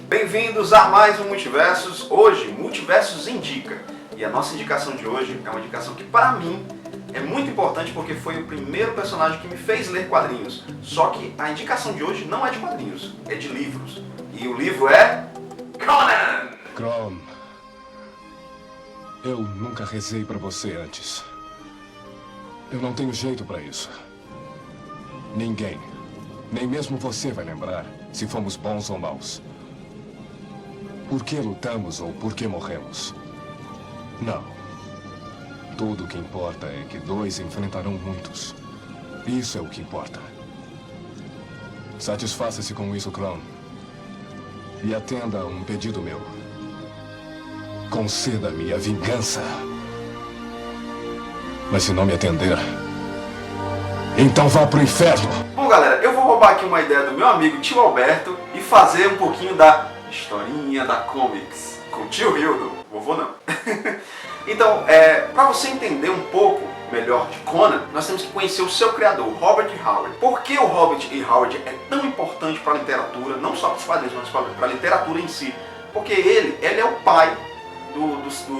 Bem-vindos a mais um Multiversos. Hoje, Multiversos Indica. E a nossa indicação de hoje é uma indicação que, para mim, é muito importante porque foi o primeiro personagem que me fez ler quadrinhos. Só que a indicação de hoje não é de quadrinhos, é de livros. E o livro é Conan! Crom, eu nunca rezei pra você antes. Eu não tenho jeito pra isso. Ninguém, nem mesmo você vai lembrar se fomos bons ou maus. Por que lutamos ou por que morremos? Não. Tudo o que importa é que dois enfrentarão muitos. Isso é o que importa. Satisfaça-se com isso, Crom. E atenda a um pedido meu. Conceda-me a vingança. Mas se não me atender, então vá pro inferno! Bom, galera, eu vou roubar aqui uma ideia do meu amigo Tio Alberto e fazer um pouquinho da historinha da comics com o Tio Hildo. Vovô não. Então, para você entender um pouco melhor de Conan, nós temos que conhecer o seu criador, Robert E. Howard. Por que o Robert E. Howard é tão importante para a literatura, não só para os quadrinhos, mas para a literatura em si? Porque ele é o pai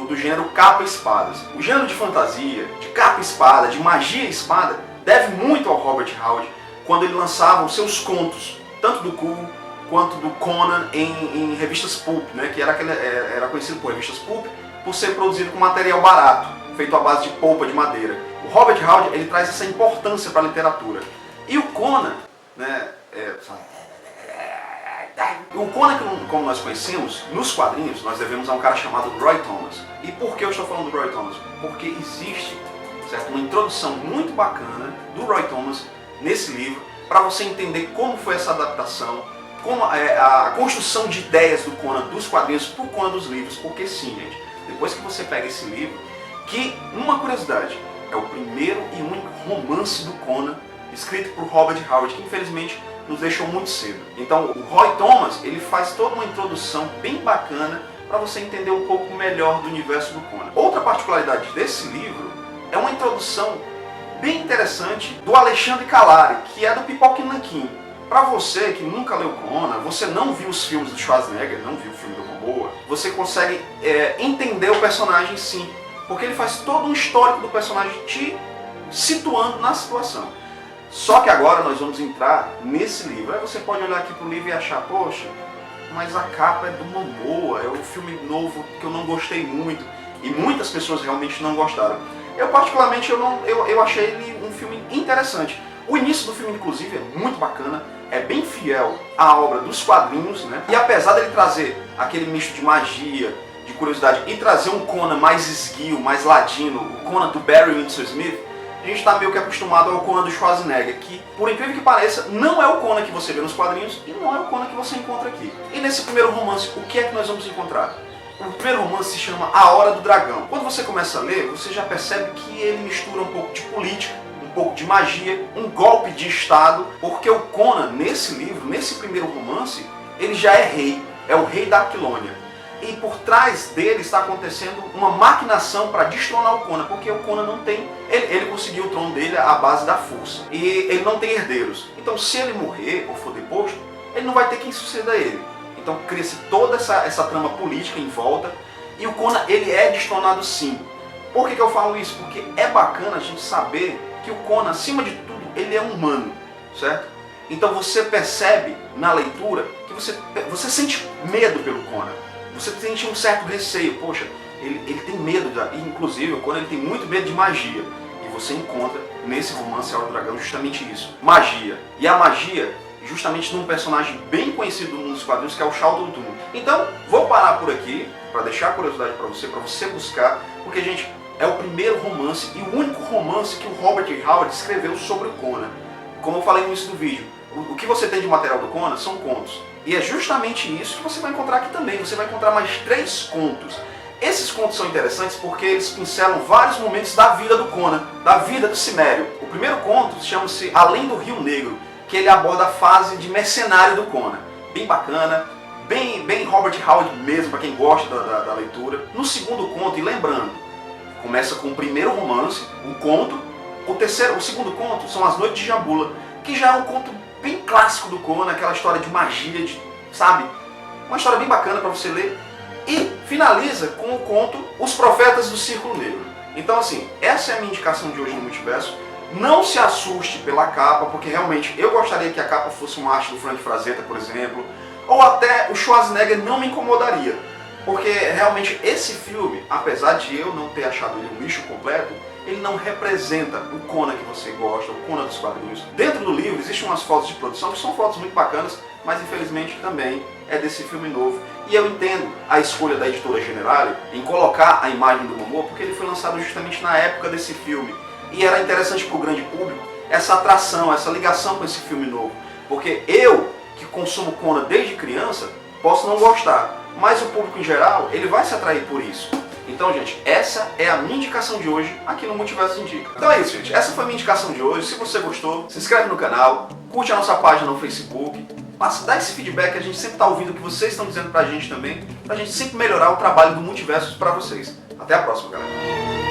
do gênero capa-espadas. O gênero de fantasia, de capa-espada, de magia e espada, deve muito ao Robert E. Howard quando ele lançava os seus contos, tanto do Cthulhu quanto do Conan em revistas pulp, né, que era conhecido por revistas pulp, por ser produzido com material barato, feito à base de polpa de madeira. O Robert E. Howard, ele traz essa importância para a literatura. E o Conan, né, o Conan, como nós conhecemos, nos quadrinhos, nós devemos a um cara chamado Roy Thomas. E por que eu estou falando do Roy Thomas? Porque existe, certo, uma introdução muito bacana do Roy Thomas nesse livro, para você entender como foi essa adaptação, como a construção de ideias do Conan dos quadrinhos para o Conan dos livros. Porque sim, gente, depois que você pega esse livro, que, uma curiosidade, é o primeiro e único romance do Conan escrito por Robert E. Howard, que infelizmente nos deixou muito cedo. Então o Roy Thomas, ele faz toda uma introdução bem bacana para você entender um pouco melhor do universo do Conan. Outra particularidade desse livro é uma introdução bem interessante do Alexandre Calari, que é do Pipoca e Nanquim. Para você que nunca leu Conan, você não viu os filmes do Schwarzenegger, não viu o filme do Momoa, você consegue entender o personagem sim, porque ele faz todo um histórico do personagem te situando na situação. Só que agora nós vamos entrar nesse livro. Aí você pode olhar aqui pro livro e achar, poxa, mas a capa é do Momoa, é um filme novo que eu não gostei muito, e muitas pessoas realmente não gostaram. Eu particularmente eu achei ele um filme interessante. O início do filme, inclusive, é muito bacana, é bem fiel à obra dos quadrinhos, né? E apesar dele trazer aquele misto de magia, de curiosidade, e trazer um Conan mais esguio, mais ladino, o Conan do Barry Windsor Smith, a gente está meio que acostumado ao Conan do Schwarzenegger, que, por incrível que pareça, não é o Conan que você vê nos quadrinhos e não é o Conan que você encontra aqui. E nesse primeiro romance, o que é que nós vamos encontrar? O primeiro romance se chama A Hora do Dragão. Quando você começa a ler, você já percebe que ele mistura um pouco de política, um pouco de magia, um golpe de estado, porque o Conan, nesse livro, nesse primeiro romance, ele já é rei, é o rei da Aquilônia. E por trás dele está acontecendo uma maquinação para destronar o Conan, porque o Conan não tem, ele conseguiu o trono dele à base da força, e ele não tem herdeiros. Então se ele morrer ou for deposto, ele não vai ter quem suceda ele. Então cria-se toda essa trama política em volta, e o Conan, ele é destronado sim. Por que eu falo isso? Porque é bacana a gente saber que o Conan, acima de tudo, ele é humano, certo? Então você percebe na leitura que você sente medo pelo Conan. Você sente um certo receio, poxa, ele tem medo, inclusive o Conan ele tem muito medo de magia. E você encontra nesse romance A Hora do Dragão justamente isso, magia. E a magia justamente num personagem bem conhecido nos quadrinhos, que é o Shao Tutum. Então, vou parar por aqui, para deixar a curiosidade para você buscar, porque, gente, é o primeiro romance e o único romance que o Robert E. Howard escreveu sobre o Conan. Como eu falei no início do vídeo, o que você tem de material do Conan são contos. E é justamente isso que você vai encontrar aqui também. Você vai encontrar mais 3 contos. Esses contos são interessantes porque eles pincelam vários momentos da vida do Conan, da vida do Cimério. O primeiro conto chama-se Além do Rio Negro, que ele aborda a fase de mercenário do Conan. Bem bacana, bem Robert E. Howard mesmo, para quem gosta da leitura. No segundo conto, e lembrando, começa com o primeiro romance, o conto. O segundo conto são As Noites de Jambula, que já é um conto bem clássico do Conan, aquela história de magia, sabe? Uma história bem bacana para você ler. E finaliza com o conto Os Profetas do Círculo Negro. Então assim, essa é a minha indicação de hoje no Multiverso. Não se assuste pela capa, porque realmente eu gostaria que a capa fosse uma arte do Frank Frazetta, por exemplo, ou até o Schwarzenegger não me incomodaria, porque realmente esse filme, apesar de eu não ter achado ele um lixo completo, ele não representa o Conan que você gosta, o Conan dos quadrinhos. Dentro do livro existem umas fotos de produção que são fotos muito bacanas, mas infelizmente também é desse filme novo. E eu entendo a escolha da editora Generale em colocar a imagem do Momoa, porque ele foi lançado justamente na época desse filme. E era interessante para o grande público essa atração, essa ligação com esse filme novo. Porque eu, que consumo Conan desde criança, posso não gostar, mas o público em geral, ele vai se atrair por isso. Então, gente, essa é a minha indicação de hoje aqui no Multiverso Indica. Então é isso, gente. Essa foi a minha indicação de hoje. Se você gostou, se inscreve no canal, curte a nossa página no Facebook, dá esse feedback, a gente sempre está ouvindo o que vocês estão dizendo pra gente também, pra gente sempre melhorar o trabalho do Multiverso pra vocês. Até a próxima, galera.